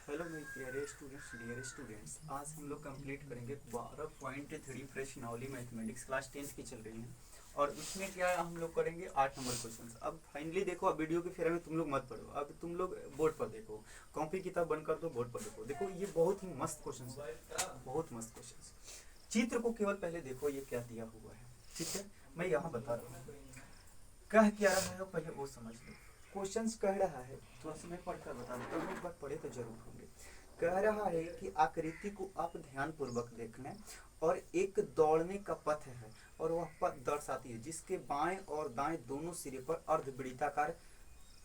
Hello मेरे प्यारे students, dear students, आज हम लोग कंप्लीट करेंगे 12.3 प्रश्नावली मैथमेटिक्स क्लास 10th की चल रही है। और उसमें क्या हम लोग करेंगे 8 नंबर क्वेश्चन। अब फाइनली देखो, अब वीडियो के फेरा में तुम लोग मत पढ़ो, अब तुम लोग बोर्ड पर देखो, कॉपी किताब बंद कर दो, बोर्ड पर देखो। देखो ये बहुत ही मस्त क्वेश्चन है, बहुत मस्त क्वेश्चन। चित्र को केवल पहले देखो, ये क्या दिया हुआ है, ठीक है। मैं यहाँ बता रहा हूँ कह क्या रहा है, पहले वो समझ लो। क्वेश्चंस कह रहा है, थोड़ा सा मैं पढ़कर बता दूँ, तो एक बार पढ़े तो जरूर होंगे। कह रहा है कि आकृति को आप ध्यान पूर्वक देख लें और एक दौड़ने का पथ है और वह पथ दर्शाती है जिसके बाएं और दाएं दोनों सिरे पर अर्धवृत्ताकार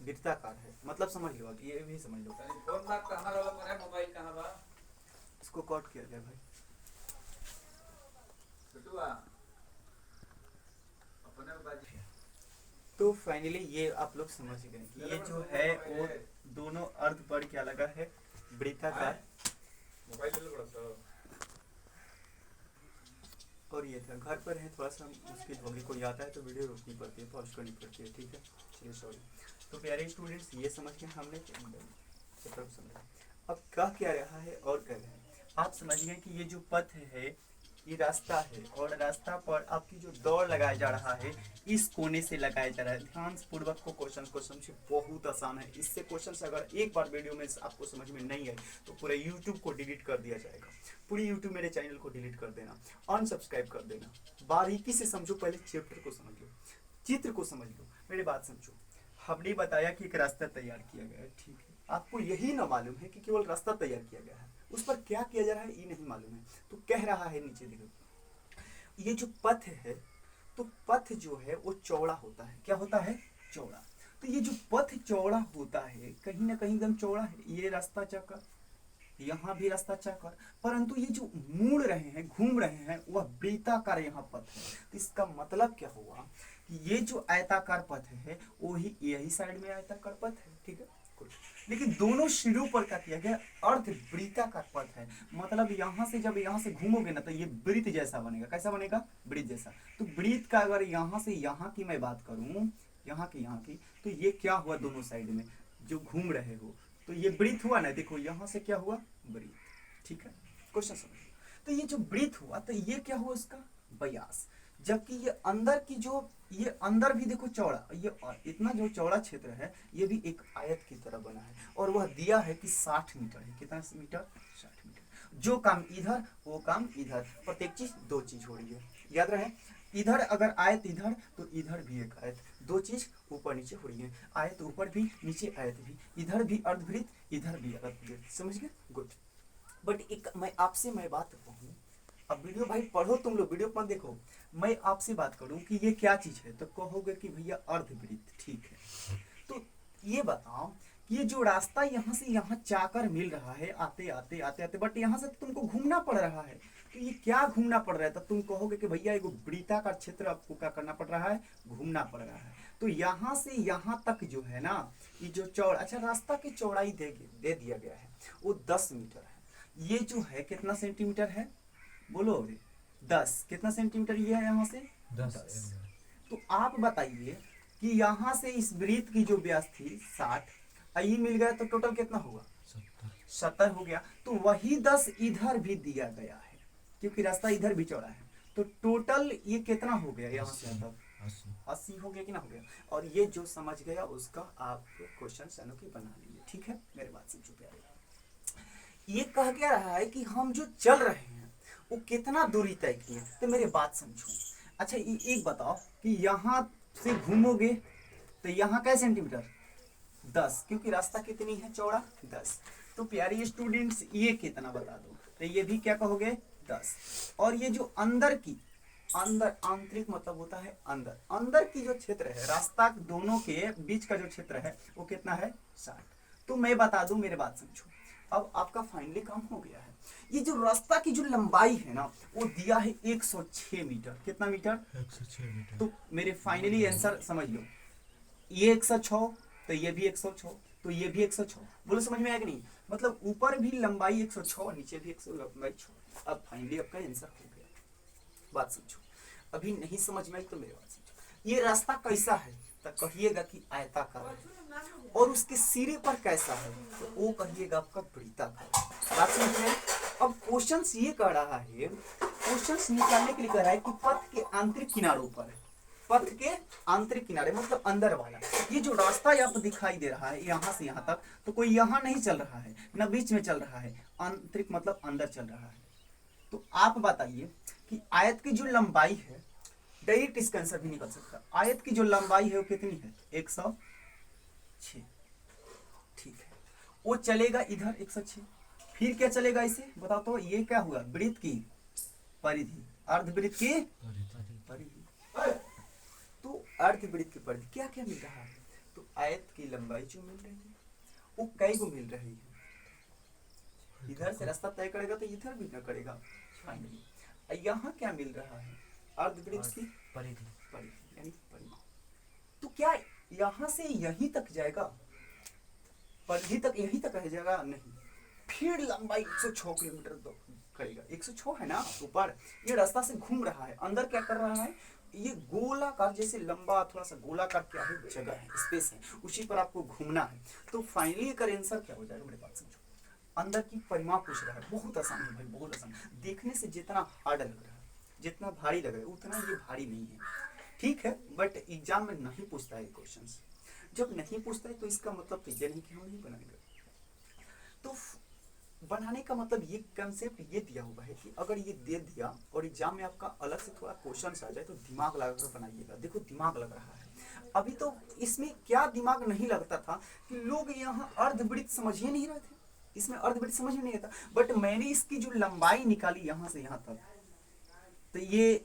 वृत्ताकार है। मतलब समझ लो, अब ये भी समझ लो। फोन बात कहाँ रहा मोरा मोबाइल कहाँ बा इसको कट किया जाए भाई। बिटुआ अपने बाजी तो फाइनली ये आप लोग समझ गए कि ये जो है वो दोनों अर्ध पर क्या लगा है, वृत्ताकार। मोबाइल ले लो बड़ा सा और ये था, घर पर है, थोड़ा सा मुश्किल होगी, कोई आता है तो वीडियो रोकनी पड़ती है, पॉज करनी पड़ती है, ठीक है। चलिए सॉरी। तो प्यारे स्टूडेंट्स, ये समझ के हमने चैप्टर को समझा। अब कह क्या रहा है और कह रहे हैं, आप समझ गए कि ये जो पथ है ये रास्ता है, और रास्ता पर आपकी जो दौड़ लगाया जा रहा है इस कोने से लगाया जा रहा है। ध्यान पूर्वक को क्वेश्चन को समझे, बहुत आसान है। इससे क्वेश्चन अगर एक बार वीडियो में आपको समझ में नहीं आए तो पूरे यूट्यूब को डिलीट कर दिया जाएगा, पूरी यूट्यूब मेरे चैनल को डिलीट कर देना, अनसब्सक्राइब कर देना। बारीकी से समझो, पहले चैप्टर को समझ लो, चित्र को समझ लो, मेरी बात समझो। हमने बताया कि एक रास्ता तैयार किया गया है, ठीक है। आपको यही ना मालूम है कि केवल रास्ता तैयार किया गया है, उस पर क्या किया जा रहा है ये नहीं मालूम है। तो कह रहा है नीचे देखो, ये जो पथ है, तो पथ जो है वो चौड़ा होता है। क्या होता है? चौड़ा। तो ये जो पथ चौड़ा होता है, कहीं ना कहीं एकदम चौड़ा है। ये रास्ता चक्कर, यहाँ भी रास्ता चक्कर, परंतु ये जो मुड़ रहे हैं, घूम रहे हैं, वह वृत्ताकार यहाँ पथ है। तो इसका मतलब क्या हुआ कि ये जो आयताकार पथ है वो ही यही साइड में आयताकार पथ है, ठीक है। लेकिन दोनों सिरों पर क्या किया गया, अर्ध वृत्ताकार पथ है। मतलब यहाँ से जब यहाँ से घूमोगे ना तो ये वृत्त जैसा बनेगा। कैसा बनेगा? वृत्त जैसा। तो वृत्त का अगर यहाँ से यहाँ की मैं बात करूं, यहाँ की, तो ये क्या हुआ, दोनों साइड में जो घूम रहे हो तो ये वृत्त हुआ ना। देखो यहाँ से क्या हुआ, वृत्त, ठीक है। क्वेश्चन समझो। तो ये जो वृत्त हुआ तो ये क्या हुआ, उसका व्यास। जबकि ये अंदर की जो, ये अंदर भी देखो चौड़ा, ये इतना जो चौड़ा क्षेत्र है ये भी एक आयत की तरह बना है, और वह दिया है कि 60 मीटर है। कितना मीटर? 60 मीटर। जो काम इधर वो काम इधर, प्रत्येक चीज दो चीज हो रही है, याद रहे। इधर अगर आयत इधर तो इधर भी एक आयत, दो चीज ऊपर नीचे हो रही है। आयत ऊपर भी, नीचे आयत भी, इधर भी अर्धवृत्त, इधर भी अर्धवृत्त। समझ गए? गुड। बट एक मैं आपसे मैं बात कहूँ, अब वीडियो भाई पढ़ो, तुम लोग वीडियो मत देखो। मैं आपसे बात करूं कि ये क्या चीज है, तो कहोगे कि भैया अर्धवृत्त, ठीक है। तो ये बताओ कि ये जो रास्ता यहाँ से यहाँ जाकर मिल रहा है, आते आते आते आते, बट यहाँ से तो तुमको घूमना पड़ रहा है। तो ये क्या घूमना पड़ रहा है? तो तुम कहोगे कि भैया एक वृत्ताकार क्षेत्र आपको क्या करना पड़ रहा है, घूमना पड़ रहा है। तो यहाँ से यहाँ तक जो है ना, ये जो चौड़ा, अच्छा रास्ता की चौड़ाई दे दिया गया है वो 10 मीटर है। ये जो है कितना सेंटीमीटर है, बोलो रे? 10। कितना सेंटीमीटर ये है यहाँ से? 10। तो आप बताइए कि यहाँ से इस वृत्त की जो व्यास थी 60, ये मिल गया तो टोटल कितना हुआ? 70 हो गया। तो वही 10 इधर भी दिया गया है, क्योंकि रास्ता इधर भी चौड़ा है। तो टोटल ये कितना हो गया यहाँ से यहाँ तक? 80 हो गया कि ना हो गया? और ये जो समझ गया उसका आप क्वेश्चन अनोखी बना लीजिए, ठीक है। मेरे बात समझो प्यारे। ये कह क्या रहा है कि हम जो चल रहे हैं वो कितना दूरी तय किए, तो मेरे बात समझो। अच्छा एक बताओ कि यहाँ से घूमोगे तो यहाँ कै सेंटीमीटर? 10, क्योंकि रास्ता कितनी है चौड़ा? 10। तो प्यारे स्टूडेंट्स ये कितना बता दो, तो ये भी क्या कहोगे? 10। और ये जो अंदर की, अंदर आंतरिक मतलब होता है अंदर, अंदर की जो क्षेत्र है रास्ता दोनों के बीच का जो क्षेत्र है वो कितना है? 60। तो मैं बता दूं, मेरे बात समझो। अब आपका फाइनली काम हो गया है। ये जो रास्ता की जो लंबाई है ना वो दिया है 106 मीटर। कितना मीटर? 106 मीटर। तो मेरे फाइनली आंसर समझ लो, ये 106, तो ये भी 106, तो ये भी 106। बोलो समझ में आया कि नहीं? मतलब ऊपर भी लंबाई 106 और नीचे भी 106 लंबाई। अब फाइनली आपका आंसर हो गया। बात समझो। अभी नहीं समझ में आई तो मेरी बात समझो। ये रास्ता कैसा है? तो कहिएगा कि आयताकार है। और उसके सिरे पर कैसा है, तो वो कहिएगा आपका वृत्ताकार। बात समझ में? अब क्वेश्चंस ये कह रहा है, क्वेश्चंस निकालने के लिए कह रहा है कि पथ के आंतरिक किनारों पर, पथ के आंतरिक किनारे मतलब अंदर वाला, ये जो रास्ता आपको दिखाई दे रहा है यहाँ से यहाँ तक, तो कोई यहाँ नहीं चल रहा है न बीच में चल रहा है, आंतरिक मतलब अंदर चल रहा है। तो आप बताइए कि आयत की जो लंबाई है, डायरेक्ट इसका आंसर भी निकल सकता है, आयत की जो लंबाई है वो कितनी है, 106। ठीक है, वो चलेगा इधर 106, फिर क्या चलेगा इसे बताओ तो, ये क्या हुआ, वृत्त की परिधि, अर्धवृत्त की परिधि। तो अर्धवृत्त की परिधि क्या क्या मिल रहा है, तो आयत की लंबाई जो मिल रही है वो कई को मिल रही है, इधर से रास्ता तय करेगा तो इधर भी न करेगा फाइनली। यहाँ क्या मिल रहा है, अर्धवृत्त की परिधि, यानी परिधि। तो क्या यहाँ से यहीं तक जाएगा, परिधि तक यहीं तक रह जाएगा, नहीं, फिर लंबाई 106 किलोमीटर करेगा, 106 है ना ऊपर, ये रास्ता से घूम रहा है, अंदर क्या कर रहा है, ये गोलाकार जैसे लंबा थोड़ा सा गोलाकार क्या है, जगह है, स्पेस है, उसी पर आपको घूमना है। तो फाइनली का आंसर क्या हो जाएगा, मेरे बात समझो, अंदर की परिमाप पूछ रहा है, बहुत आसान है भाई, बहुत आसान, देखने से जितना हार्ड लग रहा है, जितना भारी लग रहा है उतना ये भारी नहीं है, ठीक है, बट एग्जाम में नहीं पूछता है क्वेश्चंस, जब नहीं पूछता है तो इसका मतलब तो ये नहीं कि हम नहीं बनाएंगे। तो बनाने का मतलब ये कंसेप्ट ये दिया हुआ है कि अगर ये दे दिया और एग्जाम में आपका अलग से थोड़ा क्वेश्चन आ जाए तो दिमाग लगाकर बनाइएगा। देखो दिमाग लग रहा है, अभी तो इसमें क्या दिमाग नहीं लगता था कि लोग यहाँ अर्धवृत्त समझ ही नहीं रहे थे, इसमें अर्धवृत्त समझ में नहीं आता, बट मैंने इसकी जो लंबाई निकाली यहाँ से यहाँ तक, तो ये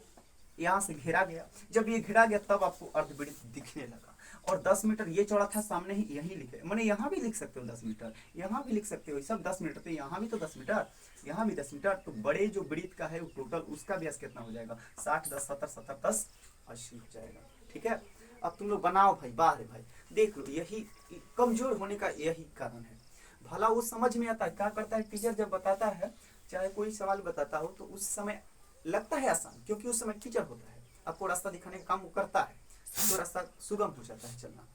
यहाँ से घेरा गया, जब ये घेरा गया तब आपको अर्धवृत्त दिखने लगा, और 10 मीटर ये चौड़ा था, सामने ही यही लिखे, मैंने यहाँ भी लिख सकते हो 10 मीटर, यहाँ भी लिख सकते हो, सब 10 मीटर, तो यहाँ भी तो 10 मीटर, यहाँ भी 10 मीटर, तो बड़े जो वृत्त का है वो टोटल उसका व्यास कितना हो जाएगा, 60 10 70 70 10 80 हो जाएगा। ठीक है, अब तुम लोग बनाओ भाई, बाहर है भाई, देख लो, यही कमजोर होने का यही कारण है। भला वो समझ में आता है, क्या करता है टीचर जब बताता है, चाहे कोई सवाल बताता हो तो उस समय लगता है आसान, क्योंकि उस समय टीचर होता है, आपको रास्ता दिखाने का काम वो करता है, तो रास्ता सुगम हो जाता है चलना।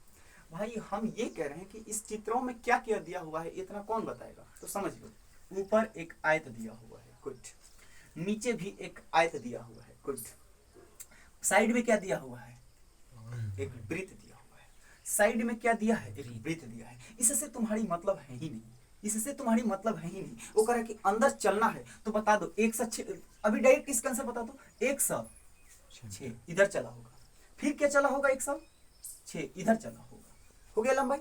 भाई हम ये कह रहे हैं कि इस चित्रों में क्या क्या दिया हुआ है इतना कौन बताएगा, तो समझ लो, ऊपर एक आयत दिया हुआ है कुछ, नीचे भी एक आयत दिया हुआ है कुछ, साइड में क्या दिया हुआ है, एक वृत्त दिया हुआ है, साइड में क्या दिया है, एक वृत्त दिया है। इससे तुम्हारी मतलब है ही नहीं, इससे तुम्हारी मतलब है ही नहीं। वो कह रहा है कि अंदर चलना है तो बता दो 106, अभी डायरेक्ट इसका आंसर बता दो, 106 इधर चला होगा, फिर क्या चला होगा, 106 इधर चला होगा, हो गया लंबाई,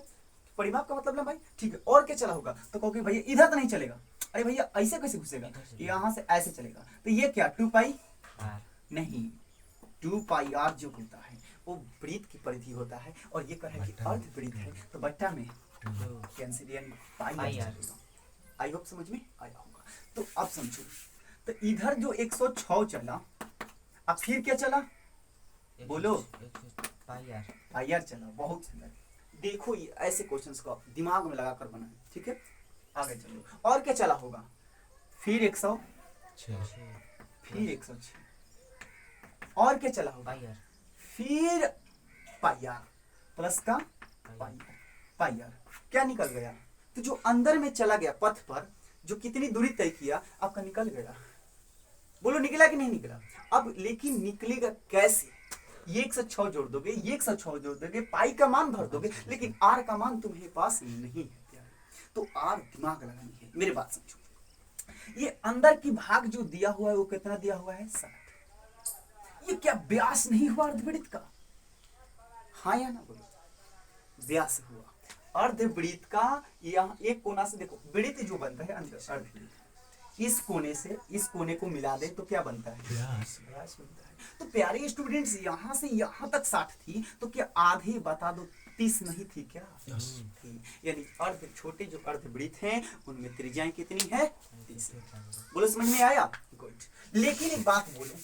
परिमाप का मतलब लंबाई, ठीक है। और क्या चला होगा, तो कहोगे भैया इधर तो नहीं चलेगा, अरे भैया ऐसे कैसे घुसेगा, यहाँ से ऐसे चलेगा, तो ये क्या 2 पाई नहीं, 2 पाई आर जो होता है वो वृत्त की परिधि होता है, और ये कह रहा है कि अर्धवृत्त है तो बट्टा में कैंसिलियन पाई आर। आई होप समझ में आया होगा। तो अब समझो, तो इधर जो 106 चला, अब फिर क्या चला, बोलो, पाई आर चला, बहुत सुंदर। देखो ये ऐसे क्वेश्चंस को आप दिमाग में लगाकर बनाएं, ठीक है, आगे चलो। और क्या चला होगा, फिर 106, फिर 106, और क्या चला होगा, फिर पाई आर प्लस का पाई आर, क्या निकल गया, तो जो अंदर में चला गया पथ पर, जो कितनी दूरी तय किया आपका निकल गया, बोलो निकला कि नहीं निकला। अब लेकिन निकलेगा कैसे, ये 106 जोड़ दोगे, ये 106 जोड़ दोगे, पाई का मान भर दोगे, लेकिन आर का मान तुम्हारे पास नहीं है, तो आर दिमाग लगानी है, मेरी बात समझो। ये अंदर की भाग जो दिया हुआ है वो कितना दिया हुआ है, 60। ये क्या व्यास नहीं हुआ अर्धवृत्त का, हाँ या ना बोलो, व्यास हुआ अर्धवृत्त का। यहाँ एक कोना से देखो, वृत्त जो बनता है अंदर अर्धवृत्त, इस कोने से इस कोने को मिला दे तो क्या बनता है, व्यास बनता है। तो प्यारे स्टूडेंट्स, यहाँ से यहाँ तक 60 थी, तो क्या आधे बता दो 30 नहीं थी क्या, थी, यानी अर्ध छोटे जो अर्धवृत्त हैं उनमें त्रिज्याएं कितनी है, 30। बोलो समझ में आया, गुड। लेकिन एक बात बोलो,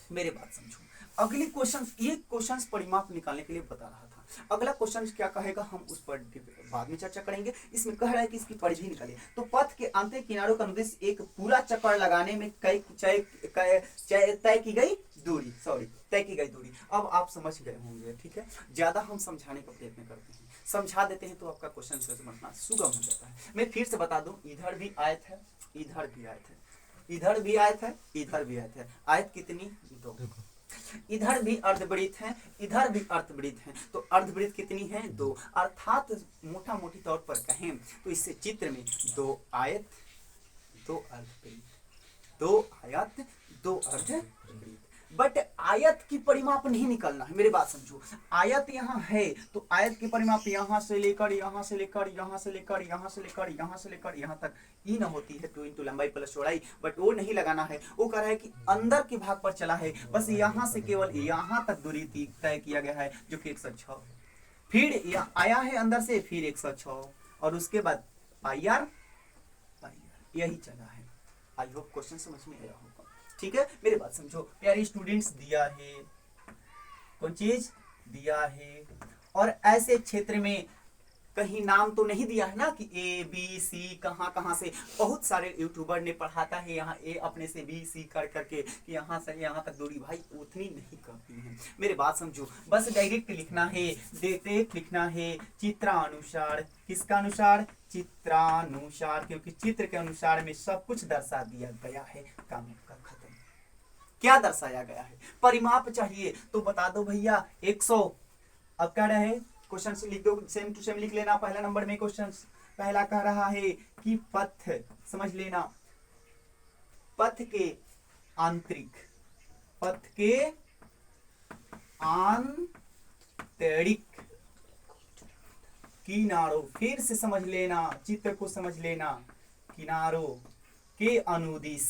मेरे बात समझो, अगली क्वेश्चन, ये क्वेश्चन परिमाप निकालने के लिए बता रहा था, अगला क्वेश्चन क्या कहेगा हम उस पर बाद में चर्चा करेंगे। इसमें कह रहा है कि इसकी परिधि निकालिए, तो पथ के आंतरिक किनारों का अनुदेश एक पूरा चक्कर लगाने में तय की गई दूरी, तय की गई दूरी। अब आप समझ गए होंगे, ठीक है, ज्यादा हम समझाने का प्रयत्न करते हैं, समझा देते हैं तो आपका क्वेश्चन समझना सुगम हो जाता है। मैं फिर से बता दूं, इधर भी आयत है, इधर भी आयत है, इधर भी आयत है, इधर भी आयत है। आयत कितनी? 2। इधर भी अर्धवृत्त है, इधर भी अर्धवृत्त है, तो अर्धवृत्त कितनी है? 2। अर्थात मोटा मोटी तौर पर कहें तो इससे चित्र में 2 आयत 2 अर्धवृत्त, 2 आयत 2 अर्धवृत्त। बट आयत की परिमाप नहीं निकलना है, मेरी बात समझो। आयत यहाँ है तो आयत की परिमाप यहाँ से लेकर यहाँ से लेकर यहाँ से लेकर यहाँ से लेकर यहाँ से लेकर यहाँ तक ई न होती है 2 इंटू लंबाई प्लस चौड़ाई। बट वो नहीं लगाना है, वो कह रहा है कि अंदर के भाग पर चला है, बस यहाँ से केवल यहाँ तक दूरी तय किया गया है जो कि 106। फिर आया है अंदर से, फिर 106 और उसके बाद पाई आर यही चला है। आई होप क्वेश्चन समझ में आया होगा। ठीक है, मेरी बात समझो प्यारे स्टूडेंट्स। दिया है, कौन चीज दिया है, और ऐसे क्षेत्र में कहीं नाम तो नहीं दिया है ना कि ए बी सी कहाँ कहाँ से। बहुत सारे यूट्यूबर ने पढ़ाता है यहाँ ए अपने से बी सी कर करके कि यहाँ से यहाँ तक दूरी, भाई उतनी नहीं करती है। मेरे बात समझो, बस डायरेक्ट लिखना है, डायरेक्ट लिखना है चित्रानुसार। किसका अनुसार? चित्रानुसार, क्योंकि चित्र के अनुसार में सब कुछ दर्शा दिया गया है। काम का खत्म। क्या दर्शाया गया है? परिमाप चाहिए तो बता दो भैया 100। अब कह रहे हैं क्वेश्चन से लिख दो, सेम टू सेम लिख लेना। पहला नंबर में क्वेश्चन पहला कह रहा है कि पथ, समझ लेना, पथ के आंतरिक, पथ के आंतरिक किनारों, फिर से समझ लेना, चित्र को समझ लेना, किनारों के अनुदिश।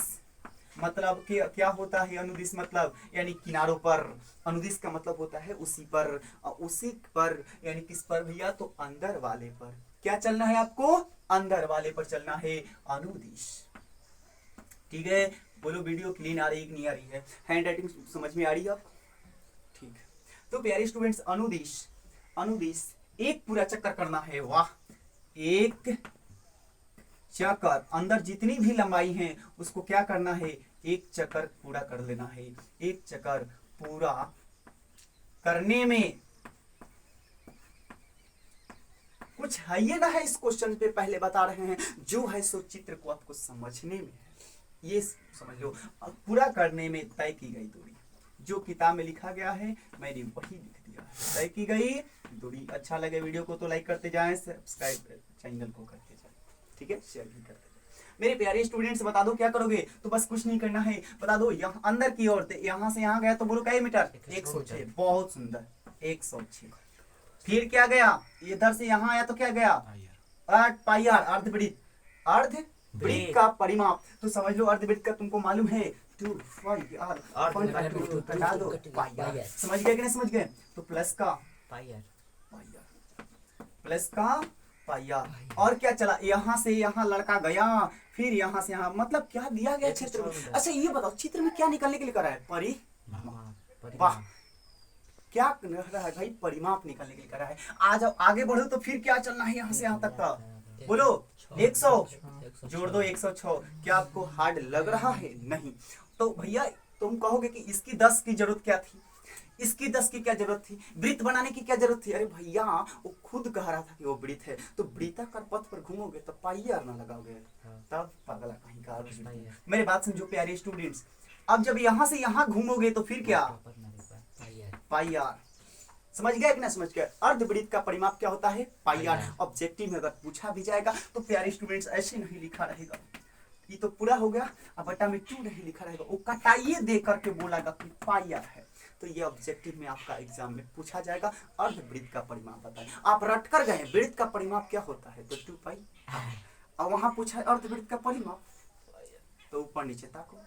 मतलब कि क्या होता है अनुदिश? मतलब यानी किनारों पर। अनुदिश का मतलब होता है उसी पर, उसी पर यानी किस पर भैया? तो अंदर वाले पर। क्या चलना है आपको? अंदर वाले पर चलना है, अनुदिश। ठीक है, बोलो वीडियो क्लीन आ रही है कि नहीं आ रही है? हैंड राइटिंग समझ में आ रही है आपको? ठीक है, तो प्यारे स्टूडेंट्स अनुदिश, अनुदिश एक पूरा चक्कर करना है। वाह, एक चक्कर, अंदर जितनी भी लंबाई है उसको क्या करना है? एक चक्कर पूरा कर लेना है। एक चक्कर पूरा करने में कुछ है ये ना है इस क्वेश्चन पे, पहले बता रहे हैं, जो है सो चित्र को आपको समझने में है, ये समझ लो। पूरा करने में तय की गई दूरी, जो किताब में लिखा गया है मैंने वही लिख दिया है, तय की गई दूरी। अच्छा लगे वीडियो को तो लाइक करते जाएं, सब्सक्राइब चैनल को करते जाएं, ठीक है, शेयर भी करते जाएं। मेरे प्यारे स्टूडेंट्स बता दो क्या करोगे? तो बस कुछ नहीं करना है, बता दो यहाँ अंदर की ओर, यहाँ से यहाँ गया तो बोलो कई मीटर? 106। बहुत सुंदर, 106। फिर क्या गया? इधर से यहाँ आया तो क्या गया? 8 पाई आर, अर्धवृत्त। अर्धवृत्त का परिमाप तो समझ लो, अर्धवृत्त का तुमको मालूम है 2 पाई आर, कटा दो पाई आर। समझ गए कि नहीं समझ गए? तो प्लस का पाई आर, प्लस का पाई आर। और क्या चला? यहाँ से यहाँ लड़का गया, फिर यहाँ से यहाँ, मतलब क्या दिया गया क्षेत्र में। अच्छा ये बताओ चित्र में क्या निकालने के लिए करा है? वाह, क्या रहा है भाई? परिमाप निकालने के लिए करा है। आ जाओ आगे बढ़ो, तो फिर क्या चलना है यहाँ से यहाँ तक का? बोलो 100 जोड़ दो 106। क्या आपको हार्ड लग रहा है? नहीं। तो भैया तुम कहोगे कि इसकी 10 की जरूरत क्या थी, इसकी 10 की क्या जरूरत थी, वृत्त बनाने की क्या जरूरत थी? अरे भैया वो खुद कह रहा था कि वो वृत्त है, तो वृत्ताकार पथ पर घूमोगे तो पाई आर ना लगाओगे, तब पागला कहीं का। मेरी बात समझो प्यारे स्टूडेंट्स। अब जब यहाँ से यहाँ घूमोगे तो फिर क्या? पाई आर। समझ गए कि ना समझ गए? अर्धवृत्त का परिमाप क्या होता है? पाई आर। ऑब्जेक्टिव में अगर पूछा भी जाएगा तो प्यारे स्टूडेंट्स ऐसे नहीं लिखा रहेगा, ये तो पूरा हो गया, अब बटा में 2 नहीं लिखा रहेगा, वो कटाइए दे करके बोलेगा कि पाई आर है। तो ये ऑब्जेक्टिव में आपका एग्जाम में पूछा जाएगा। अर्धवृत्त का परिमाप बताएं। आप रट कर गए वृत्त का परिमाप क्या होता है, तो 2 पाई। और वहां पूछा अर्धवृत्त का परिमाप, तो ऊपर नीचे ताको।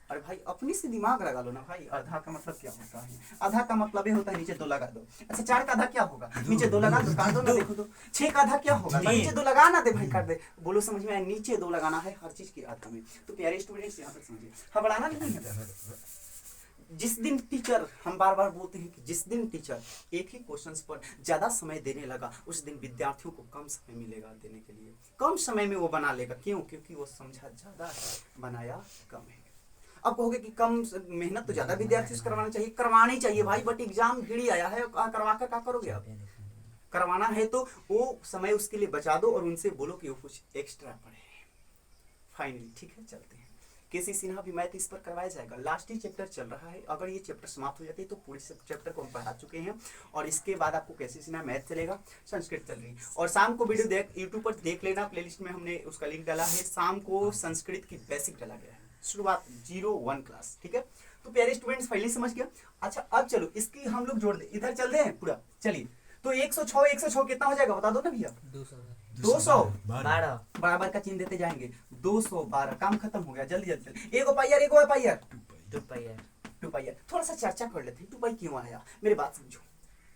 अरे भाई अपनी से दिमाग लगा लो ना भाई। आधा का मतलब क्या होता है? आधा का मतलब ये होता है नीचे 2 लगा दो। अच्छा 4 का आधा क्या होगा? नीचे 2 लगा दो, काट दो ना, देखो तो। 6 का आधा क्या होगा? नीचे 2 लगा ना दे भाई, काट दे। बोलो समझ में आया? नीचे 2 लगाना है हर चीज की आधा में। तो प्यारे स्टूडेंट्स यहाँ तक समझिए, घबराना नहीं है। जिस दिन टीचर, हम बार बार बोलते हैं कि जिस दिन टीचर एक ही क्वेश्चंस पर ज्यादा समय देने लगा, उस दिन विद्यार्थियों को कम समय मिलेगा देने के लिए। कम समय में वो बना लेगा, क्यों? क्योंकि वो समझा ज्यादा है, बनाया कम है। अब कहोगे कि कम मेहनत तो ज्यादा विद्यार्थी से करवाना चाहिए, करवानी चाहिए भाई, बट एग्जाम गिड़ी आया है, करवा कर क्या करोगे आप? करवाना है तो वो समय उसके लिए बचा दो और उनसे बोलो कि वो कुछ एक्स्ट्रा पढ़े। फाइनली ठीक है, चलते हैं। केसी सिन्हा भी मैथ इस पर करवाया जाएगा। लास्ट ही चैप्टर चल रहा है, अगर ये चैप्टर समाप्त हो जाती है तो पूरे चैप्टर को हम पढ़ा चुके हैं और इसके बाद आपको केसी सिन्हा मैथ चलेगा, संस्कृत चल रही। और शाम को वीडियो देख यूट्यूब पर देख लेना, प्लेलिस्ट में हमने उसका लिंक डाला है। शाम को संस्कृत की बेसिक डाला गया है, शुरुआत 0-1 क्लास, ठीक है। तो प्यारे स्टूडेंट्स फाइनली समझ गया। अच्छा अब चलो इसकी हम लोग जोड़ दे, इधर चल दें पूरा, चलिए। तो 106 कितना हो जाएगा बता दो ना भैया। 200 बराबर का चिन्ह देते जाएंगे। 212 काम खत्म हो गया, जल्दी जल्दी। एगो पाइयर 2 पाइयर। थोड़ा सा चर्चा कर लेते हैं 2 पाई क्यों आया। मेरी बात समझो,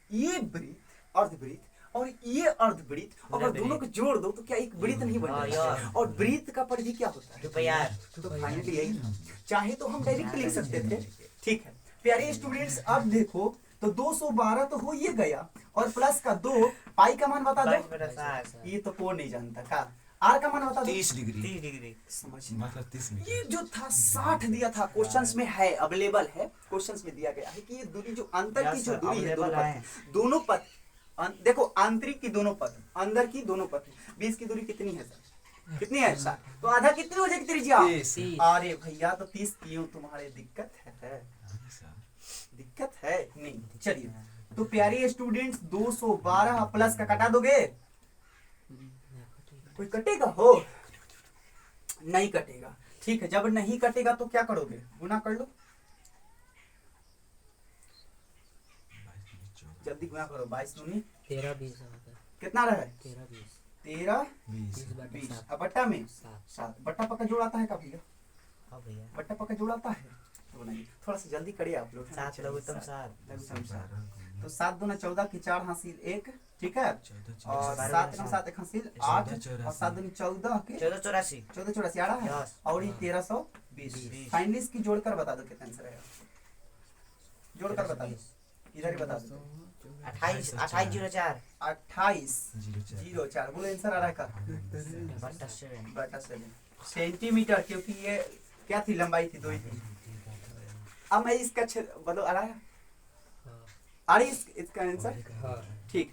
ये वृत्त अर्धवृत्त और ये अर्धवृत्त अगर दोनों को जोड़ दो तो क्या एक वृत्त नहीं बन जाता? और वृत्त का परिधि क्या होता है? तो फाइनली यही था। चाहे तो हम डायरेक्ट लिख सकते थे, ठीक है। प्यारे स्टूडेंट्स अब देखो तो 212 तो हो ही गया और प्लस का 2 पाई का मान बता दो। ये तो कौन नहीं जानता का। आर का मान बता दो। 30 डिग्री समझिए, मतलब 30 मीटर। ये जो था 60 दिया था, क्वेश्चंस में है, अवेलेबल है, क्वेश्चंस में दिया गया है कि ये दूरी जो अंतर की जो दूरी है दोनों पद देखो आंतरिक की दोनों पद, अंदर की दोनों पद, बीच की दूरी कितनी है सर? कितनी है सर? तो आधा कितनी हो जाएगी त्रिज्या? अरे भैया तो 30 क्यों, तुम्हारे दिक्कत है? दिक्कत है नहीं। चलिए तो प्यारे स्टूडेंट्स 212 प्लस का कटा दोगे? कोई कटेगा हो? नहीं कटेगा, ठीक है। जब नहीं कटेगा तो क्या करोगे? गुना कर लो, जल्दी गुना करो। 22 दूनी 13 20 कितना रहे? 13 20 13 20 20 अब बट्टा में 7। बट्टा पक्का जोड़ाता है का भैया? हाँ भैया बट्टा पक्का जोड़ाता है तो बनाइए, थोड़ा सा जल्दी करिए आप लोग। 7 लघुत्तम 7 तो 7 दूना 14 की 4 हासिल 1, ठीक है। और 7 दूना 7 1 हासिल 8 और 7 दूना 14 के 14 84 आ रहा है और ये 1320। फाइनली इसकी जोड़कर बता दो कितना आंसर आएगा। जोड़कर बता दो, इधर ही बता दो। 28 04 2804 बोलो आंसर आ रहा है का? बटा 7 सेंटीमीटर, क्योंकि ये क्या थी, लंबाई थी 2 ही थी। अब मैं इसका बोलो आ रहा है, आ रही इसका आंसर, ठीक।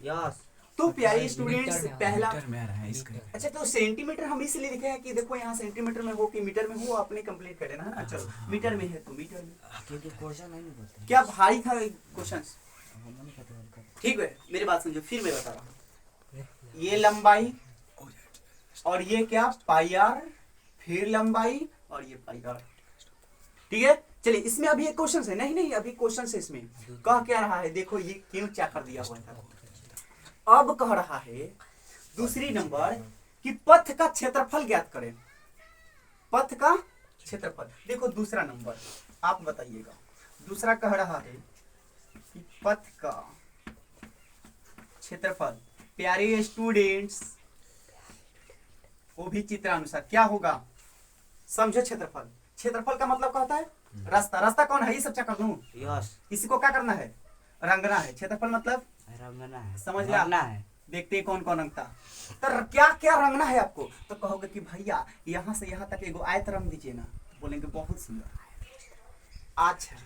तो प्यारे स्टूडेंट्स पहला अच्छा तो सेंटीमीटर हम इसलिए लिखे हैं कि देखो यहाँ सेंटीमीटर में हो कि मीटर में हो, आपने कंप्लीट करे ना, है ना। चलो मीटर में है तो मीटर में, क्योंकि क्वेश्चन नहीं बोलते क्या भारी था क्वेश्चन? ठीक है, मेरी बात समझो, फिर मैं बता रहा हूँ। ये लंबाई और ये क्या पाई आर, फिर लंबाई और ये पाई आर, ठीक है। चलिए इसमें अभी एक क्वेश्चन है, नहीं अभी क्वेश्चन है इसमें। कह क्या रहा है देखो, ये क्यों क्या कर दिया हुआ था। अब कह रहा है दूसरी नंबर कि पथ का क्षेत्रफल ज्ञात करें। पथ का क्षेत्रफल, देखो दूसरा नंबर आप बताइएगा। दूसरा कह रहा है कि पथ का क्षेत्रफल। प्यारे स्टूडेंट्स वो भी चित्रानुसार क्या होगा, समझो। क्षेत्रफल का मतलब कहता है रास्ता कौन है, ये सब चक्कर दूं। यस इसी को क्या करना है, रंगना है। क्षेत्रफल मतलब रंगना है, समझ लिया है। देखते हैं कौन कौन रंगता। तो क्या क्या रंगना है आपको, तो कहोगे कि भैया यहाँ से यहाँ तक एगो आयत रंग दीजिए ना, बोलेंगे बहुत सुंदर। अच्छा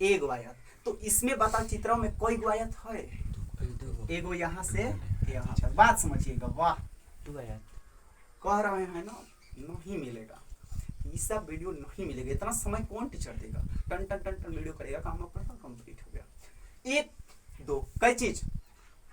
एगो आयत, तो इसमें बताओ चित्रों में कोई गो आयत है? एगो यहाँ से यहाँ तक। बात समझिएगा, वाह कह रहे हैं ना, नहीं मिलेगा ये सब वीडियो, नहीं मिलेगा। इतना समय कौन टीचर देगा? टन टन टन टन वीडियो करेगा, काम अपना कंप्लीट हो गया। 1 2 कई चीज,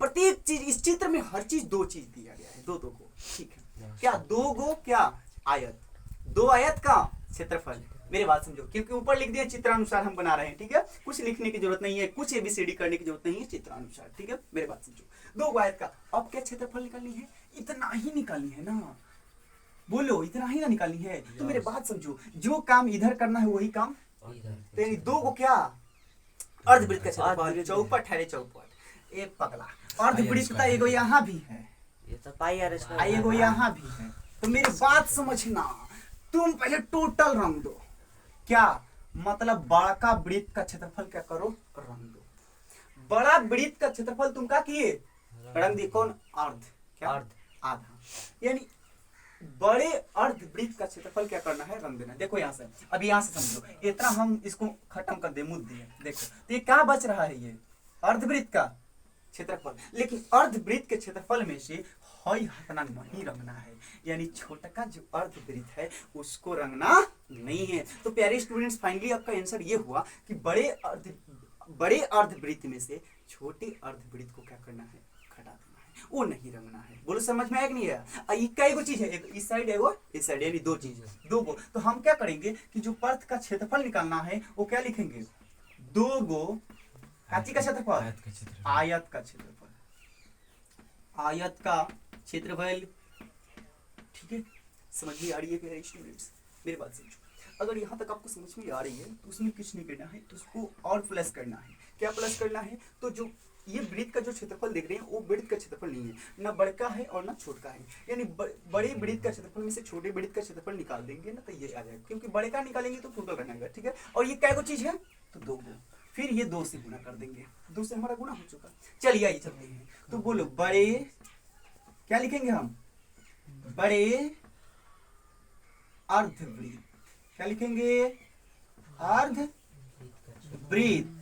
प्रत्येक चीज इस चित्र में हर चीज 2 चीज दिया गया है, 2 को, ठीक है। क्या 2 गो क्या आयत, 2 आयत का क्षेत्रफल। मेरी बात समझो, क्योंकि ऊपर लिख दिया चित्रानुसार हम बना रहे हैं, ठीक है। कुछ लिखने की जरूरत नहीं है, कुछ ABCD करने की जरूरत नहीं है, चित्रानुसार, ठीक है। मेरी बात समझो, 2 गो आयत का। अब क्या क्षेत्रफल निकालनी है? इतना ही निकालनी है ना, बोलो इतना ही ना निकालनी है। तो मेरे बात समझो, जो काम इधर करना है वही काम तेरी 2 को क्या अर्धवृत्त का क्षेत्रफल, चौपट है रे चौपट। एक पगला अर्धवृत्त का एगो यहाँ भी है, ये तो पाई आर स्क्वायर, एगो यहाँ भी है। तो मेरी बात समझना, तुम पहले टोटल रंग दो। क्या मतलब, बड़ा वृत्त का क्षेत्रफल क्या करो, रंग दो। बड़ा वृत्त का क्षेत्रफल तुम क्या किए, रंग दिए। कौन? अर्ध, क्या अर्ध, आधा। यानी बड़े अर्धवृत्त का क्षेत्रफल क्या करना है, रंग देना। देखो यहाँ से, अब यहाँ से समझो, इतना हम इसको खत्म कर दे मुद्दे। देखो तो ये क्या बच रहा है, ये अर्धवृत्त का क्षेत्रफल, लेकिन अर्धवृत्त के क्षेत्रफल में से हई हतना नहीं रंगना है, यानी छोटा जो अर्धवृत्त है उसको रंगना नहीं है। तो प्यारे स्टूडेंट्स, फाइनली आपका आंसर ये हुआ कि बड़े अर्धवृत्त में से छोटे अर्धवृत्त को क्या करना है, घटा देना है, वो नहीं रंगना है। बोलो समझ में आया कि नहीं आया? इक्का को चीज है, एक इस साइड है वो इस साइड, यानी दो चीज दो गो। तो हम क्या करेंगे कि जो पर्थ का क्षेत्रफल निकालना है वो क्या लिखेंगे, दो गो काची का क्षेत्रफल, आयत का क्षेत्रफल, आयत का क्षेत्रफल। ठीक है, समझ में आ रही है प्यारे स्टूडेंट्स? मेरी बात समझो, अगर यहाँ तक आपको समझ में आ रही है तो उसमें कुछ नहीं करना है, तो उसको और प्लस करना है। क्या प्लस करना है? तो जो ये वृत्त का जो क्षेत्रफल देख रहे हैं वो वृत्त का क्षेत्रफल नहीं है, ना बड़का है और ना छोटा है, यानी बड़े वृत्त का क्षेत्रफल में से छोटे वृत्त का क्षेत्रफल निकाल देंगे ना तो ये आ जाएगा, क्योंकि बड़े का निकालेंगे तो टोटल रहेगा। ठीक है, और ये क्या को चीज है, तो दो गो, फिर ये दो से गुना कर देंगे, दो से हमारा गुना हो चुका। चलिए आइए चलते हैं, तो बोलो बड़े क्या लिखेंगे हम, बड़े अर्धवृत्त, क्या लिखेंगे, अर्धवृत्त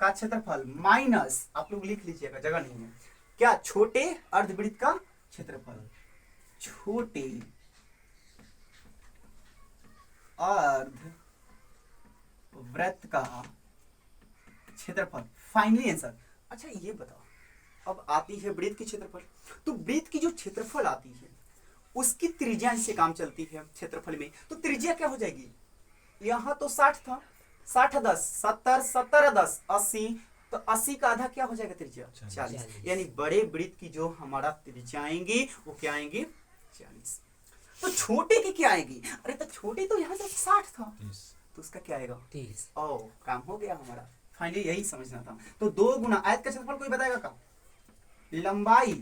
का क्षेत्रफल माइनस, आप लोग लिख लीजिएगा जगह नहीं है, क्या, छोटे अर्धवृत्त का क्षेत्रफल, छोटे अर्धवृत्त का क्षेत्रफल। Finally answer. अच्छा ये बताओ, अब आती है वृत्त की क्षेत्रफल, तो वृत्त की जो क्षेत्रफल आती है उसकी त्रिज्या से काम चलती है क्षेत्रफल में, तो त्रिज्या क्या हो जाएगी, यहाँ तो 60 था, 60 10 70 70 10 80, तो 80 का आधा क्या हो जाएगा त्रिज्या, 40, यानी बड़े वृत्त की जो हमारा त्रिज्या आएंगी वो क्या आएंगी, 40। तो छोटे की क्या आएगी, अरे तो छोटे तो यहाँ से 60 था, तो उसका क्या आएगा, 30। ओ, काम हो गया हमारा। फाइनली यही समझना था। तो 2 गुना आयत का क्षेत्रफल कोई बताएगा का, लंबाई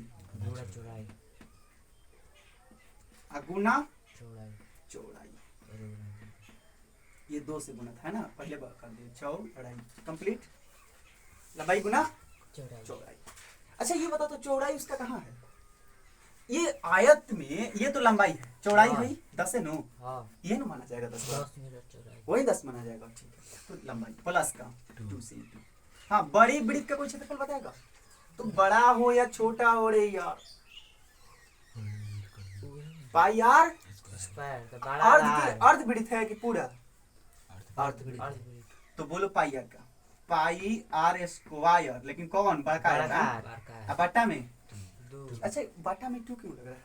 गुना चौड़ाई, ये 2 से गुना था ना, पहले कर दिए, चौड़ाई कंप्लीट, लंबाई गुना चौड़ाई। अच्छा ये बता, तो चौड़ाई उसका कहाँ है, ये आयत में ये तो लंबाई है, चौड़ाई हुई 10 है नो, ये ना माना जाएगा 10, वही 10 माना जाएगा। ठीक है, तो लंबाई प्लस का 2 से 2। हाँ, बड़ी वृत्त का कोई क्षेत्रफल बताएगा, तो बड़ा हो या छोटा हो रे यार, पाई आर अर्धवृत्त है कि पूरा अर्धवृत्त, तो बोलो पाई आर का, पाई आर स्क्वायर, लेकिन कौन बड़का है ना, बाटा में। अच्छा बाटा में 2 क्यों लग रहा है,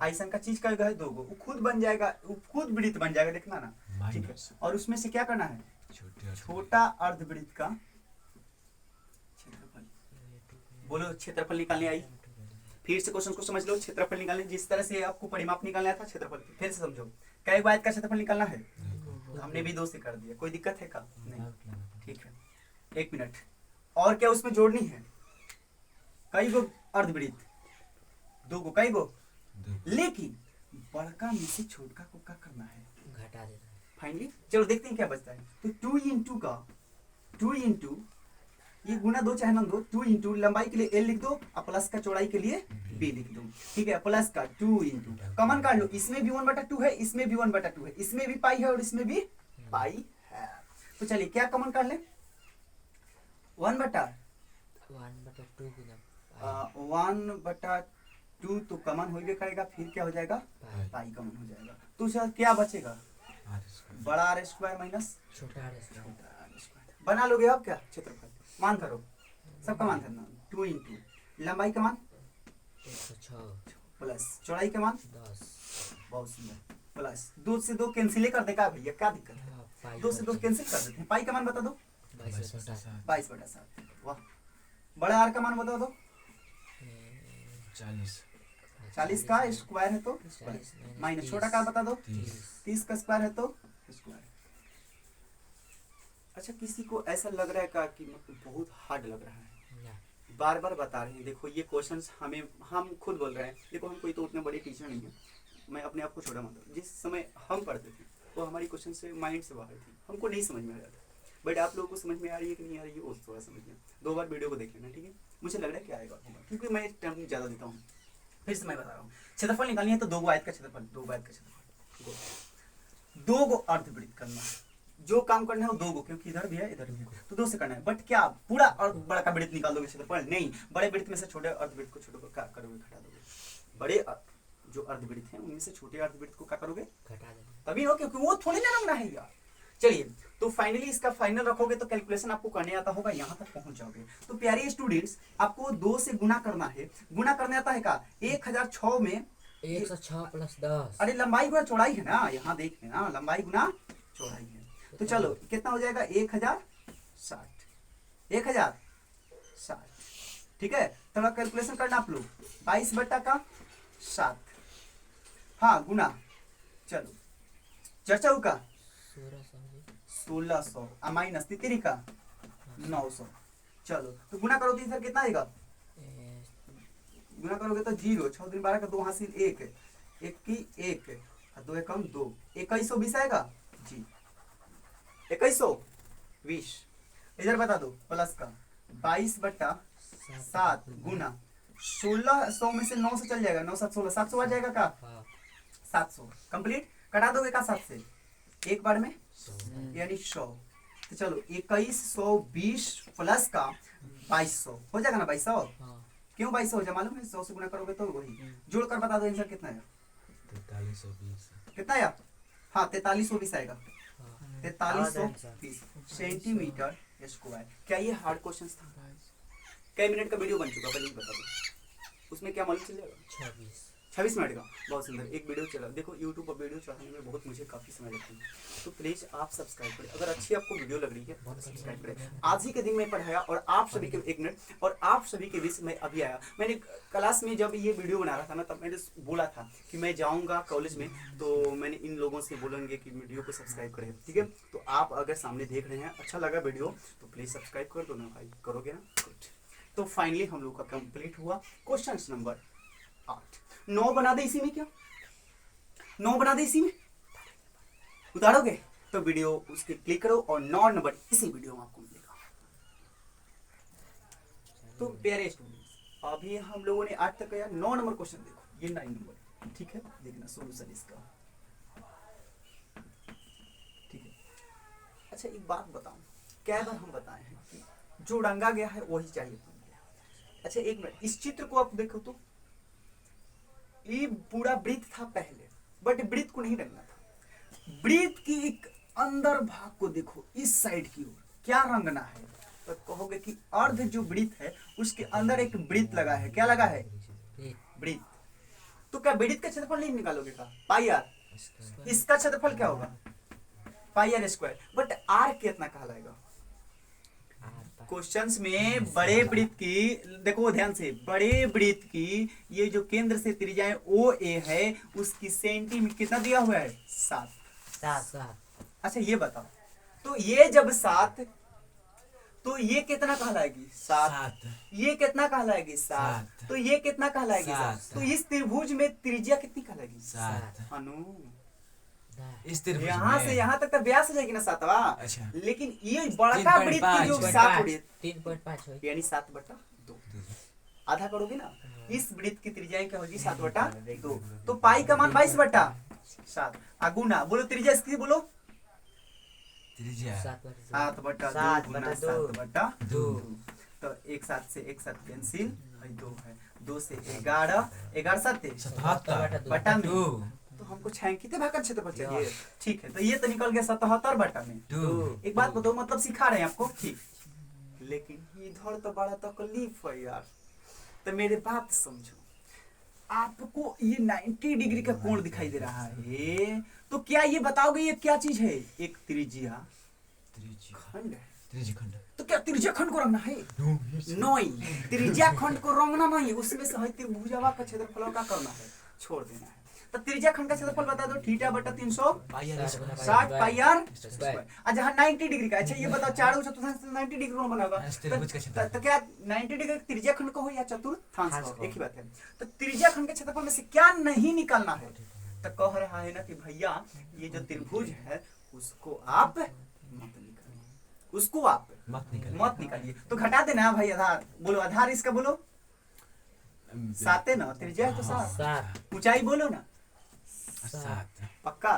ऐसा का चीज का है 2 गो, वो खुद बन जाएगा, वो खुद वृत्त बन जाएगा, देखना ना। ठीक है, और उसमें से क्या करना है, छोटा अर्धवृत्त का क्षेत्रफल। बोलो क्षेत्रफल निकालने आई, फिर से क्वेश्चन को समझ लो, क्षेत्रफल निकालने जिस तरह से आपको परिमाप निकालना था क्षेत्रफल, फिर से समझो, कई आयत का क्षेत्रफल निकालना है, हमने भी 2 से कर दिया, कोई दिक्कत है का, नहीं। ठीक है, 1 मिनट, और क्या उसमें जोड़नी है, कई गो अर्धवृत्त, 2 गो, कई गो, लेकिन बड़का में से छोटका को क्या करना है, घटा देना है। फाइनली चलो देखते हैं क्या बचता है, तो 2 इंटू का 2 इंटू ये गुना 2 चाहे ना 2 इंटू लंबाई के लिए L लिख दो और प्लस का चौड़ाई के लिए B लिख दो। ठीक है, प्लस का 2 इंटू कॉमन काट लो, इसमें भी 1/2 है, इसमें भी 1/2 है, इसमें भी पाई है और इसमें भी पाई है। तो चलिए क्या कॉमन काट ले, 1/2 तो कॉमन हो गया करेगा, फिर क्या हो जाएगा, पाई कॉमन हो जाएगा, तो क्या बचेगा, बड़ा आर स्क्वायर माइनस छोटा आर स्क्वायर। बना लोगे अब क्या क्षेत्रफल, मान करो, सबका मान करना, 2 इंटू लंबाई का मान 106 प्लस चौड़ाई का मान 10, बहुत सुंदर, प्लस 2 से 2 कैंसिल कर देगा भैया, क्या दिक्कत है, 2 से 2 कैंसिल कर देते हैं। पाई का मान बता दो, 22/7। वाह, बड़ा आर का मान बता दो, 40 का स्क्वायर है तो माइनस छोटा का बता दो, 30 का स्क्वायर है तो स्क्वायर। अच्छा किसी को ऐसा लग रहा है का कि मतलब बहुत हार्ड लग रहा है, बार बार बता रहे हैं, देखो ये क्वेश्चंस हम खुद बोल रहे हैं, देखो हम कोई तो उतने बड़े टीचर नहीं है, मैं अपने आप को छोटा मानता हूँ, जिस समय हम पढ़ते थे वो हमारी क्वेश्चन से माइंड से बाहर थी, हमको नहीं समझ में आ रहा था, बट आप लोगों को समझ में आ रही है कि नहीं आ रही है वो थोड़ा समझ में, 2 बार वीडियो को देख लेना। ठीक है, मुझे लग रहा है क्या आएगा, क्योंकि मैं टाइम ज़्यादा देता हूँ। फिर से मैं बता रहा हूँ, क्षेत्रफल निकालनी है तो 2 गो आयत का क्षेत्रफल, 2 आयत का क्षेत्रफल, 2 गो अर्धवृत्त करना है, जो काम करना है वो 2 गो, क्योंकि इधर भी है इधर भी है, तो 2 से करना है। बट क्या पूरा और बड़ा का वृत्त निकाल दोगे क्षेत्रफल? नहीं, बड़े वृत्त में से छोटे अर्धवृत्त को छोटे को क्या करोगे? घटा दोगे। बड़े जो अर्धवृत्त हैं उनमें से छोटे अर्धवृत्त को क्या करोगे? घटा देंगे। तभी हो, क्योंकि वो थोड़ी ना रंगना है यार। चलिए, तो फाइनली इसका फाइनल रखोगे तो कैलकुलेशन आपको करने आता होगा, यहाँ तक पहुंच जाओगे। तो प्यारे स्टूडेंट्स, आपको 2 से गुना करना है। गुना करने आता है का 1006 में 106 + 10। अरे लंबाई गुना चौड़ाई है ना, यहाँ देख लेना, लंबाई गुना चौड़ाई है। तो चलो कितना हो जाएगा? 1060, 1060, ठीक है। थोड़ा कैलकुलेशन करना आप लोग, 22/7, हाँ गुना, चलो चर्चा होगा 1600 माइनस तितरी का 900। चलो तो गुना करो तो इधर कितना आएगा? गुना करोगे तो 0, 6 दूनी 12 का 2 हासिल 1, 1 की 1, 2 एकम 2, 2120 आएगा जी, 2120। इधर बता दो प्लस का 22/7 गुना 1600 में से 900 चल जाएगा, 9 7 16, 700 आ जाएगा का? 700 कंप्लीट। कटा दोगे का 7 से एक बार में, यानी 100। तो चलो 2120 प्लस का 2200 हो जाएगा ना? 2200 क्यों 2200 हो जाए मालूम है? 100 से गुना करोगे तो वही। जोड़ कर बता दो आंसर कितना है? 4320। कितना आया? हाँ 4320 आएगा, 4320 सेंटीमीटर स्क्वायर। क्या ये हार्ड क्वेश्चन था? कई मिनट का वीडियो बन चुका, पहले ही बता दो। उसमें क्या मालूम चल जाएगा? 26 मिनट का। बहुत सुंदर एक वीडियो चला। देखो यूट्यूब पर वीडियो चढ़ाने में बहुत मुझे काफ़ी समय लगता है, तो प्लीज़ आप सब्सक्राइब करें। अगर अच्छी आपको वीडियो लग रही है तो सब्सक्राइब करें। आज ही के दिन मैं पढ़ाया और आप सभी के, एक मिनट, और आप सभी के बीच में अभी आया। मैंने क्लास में जब ये वीडियो बना रहा था ना, तब मैंने बोला था कि मैं जाऊँगा कॉलेज में, तो मैंने इन लोगों से बोलेंगे कि वीडियो को सब्सक्राइब करें, ठीक है। तो आप अगर सामने देख रहे हैं, अच्छा लगा वीडियो, तो प्लीज़ सब्सक्राइब कर दो ना भाई, करोगे ना? गुड। तो फाइनली हम लोग का कंप्लीट हुआ क्वेश्चन नंबर 8। 9 बना दे इसी में, क्या 9 बना दे इसी में? उतारोगे तो वीडियो उसके क्लिक करो और 9 नंबर इसी वीडियो में आपको मिलेगा। तो प्यारे स्टूडेंट्स, अभी हम लोगों ने 8 तक किया। 9 नंबर क्वेश्चन देखो, ये 9 नंबर, ठीक है। देखना सोल्यूशन इसका, ठीक है। अच्छा एक बात बताऊं, क्या बार हम बताए हैं कि जो रंगा गया है वही चाहिए। अच्छा एक मिनट, इस चित्र को आप देखो तो ये पूरा वृत्त था पहले, बट वृत्त को नहीं रंगना था। वृत्त की एक अंदर भाग को देखो, इस साइड की ओर क्या रंगना है? तो कहोगे कि अर्ध जो वृत्त है उसके अंदर एक वृत्त लगा है। क्या लगा है? वृत्त। तो क्या वृत्त का क्षेत्रफल नहीं निकालोगे का? पाई आर। इसका क्षेत्रफल क्या होगा? पाई आर स्क्वायर। बट आर कितना कहलाएगा? क्वेश्चंस में बड़े वृत्त की, देखो ध्यान से, बड़े वृत्त की ये जो केंद्र से त्रिज्या ओ ए है उसकी सेंटीमीटर कितना दिया हुआ है? 7। अच्छा ये बताओ, तो ये जब 7, तो ये कितना कहलाएगी? 7। ये कितना कहलाएगी? 7। तो ये कितना कहलाएगी? 7। तो इस त्रिभुज में त्रिज्या कितनी कहलाएगी? 7। अनु इस त्रिभुज यहाँ में से यहाँ तक तो व्यास हो जाएगी ना 7वां। अच्छा। लेकिन ये बड़का वृत्त की जो 7 वृत्त 3.5 यानी 7/2 आधा करोगे ना, इस वृत्त की त्रिज्या क्या होगी? 7/2। तो पाई का मान 22/7। गुना बोलो त्रिज्या इसकी, बोलो त्रिज्या 7/2 तो एक 7 से एक 7 कैंसिल, 2 है, 2 से 11, 11 7 बटा में, तो हमको छायांकित भाग का क्षेत्रफल चाहिए, ठीक है। तो ये तो निकल गया 77/2। एक बात बताओ, मतलब सिखा रहे हैं आपको, ठीक, लेकिन इधर तो बड़ा तकलीफ है यार। तो मेरे बात समझो, आपको ये 90 डिग्री का कोण दिखाई दे रहा है, तो क्या ये बताओगे ये क्या चीज है? एक त्रिज्या खंड है। त्रिज्याखंड। तो क्या त्रिज्या खंड को रंगना है? नहीं, त्रिज्या खंड को रंगना नहीं, उसमें से त्रिभुजावा का क्षेत्रफल का करना है, छोड़ देना है। तो त्रिज्या खंड का क्षेत्रफल बता दो, θ/360 पाई आर स्क्वायर। अच्छा 90 डिग्री का। अच्छा ये बताओ, चारों चतुर्थांश 90 डिग्री में बना होगा, तो क्या 90 डिग्री त्रिज्या खंड को हो या चतुर्थांश को? एक ही बात है। तो त्रिज्या खंड के क्षेत्रफल में से क्या नहीं निकालना है? तो कह रहा है ना कि भैया ये जो त्रिभुज है उसको आप मत निकालिए, उसको आप मत निकालिए। तो घटा देना भाई आधार, बोलो आधार इसका, बोलो 7 है ना, त्रिज्या है तो 7, ऊंचाई बोलो ना 7 पक्का।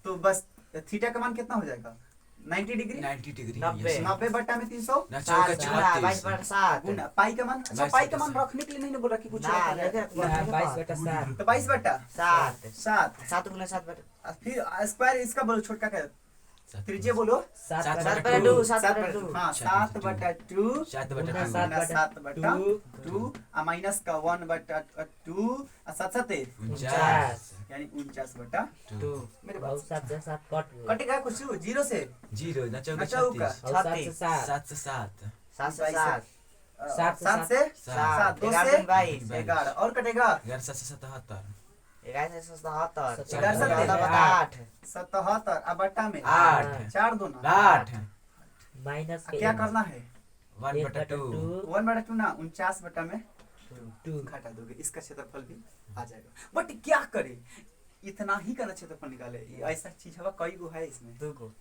तो बस थीटा का मान कितना हो जाएगा? 90 डिग्री 90 डिग्री 90 90 बट्टा में 300 ना सात चौका गुना 22 36 बटा 7 गुना पाई का मान, अच्छा 22 पाई का मान बटा रखने के लिए नहीं ना बोल रहा कि कुछ ना रखा जाए। लेकिन 22 बटा 7 तो 22 बट्टा 7 7 7 गुना 7 बटा फिर स्क्वायर इसका बोलो छोटका क्या त्रिज्या बोलो 7 सात बटा 7 बटा 2 7 7 बटा 2 बटा हाँ 7 बटा 2 7 गुना बटा 7 गुना 7 बटा 2 2 आ माइनस का 1 बटा 2 आ 7 7 49 यानी 49 बटा 2 मेरे बहुत बात 7 से 7 कट गए कटेगा कुछ जीरो से 0 ना चौका ना चौका। 36 और 7 से 7 7 से 7 7 से 7 सात से 7 से 7 2 11 से से 22 11 और कटेगा 11 7 से 77 11 से 77 11 से 14 बटा 8 77 अब बट्टा में 8 4 दो ना 8 माइनस अब क्या करना है 1 बटा 2 1 बटा 2 ना 49 बटा में 2 घटा दोगे इसका क्षेत्रफल भी आ जाएगा। बट क्या करे इतना ही का ना क्षेत्रफल निकाले, ये ऐसा चीज हवा कई गो है इसमें, 2 को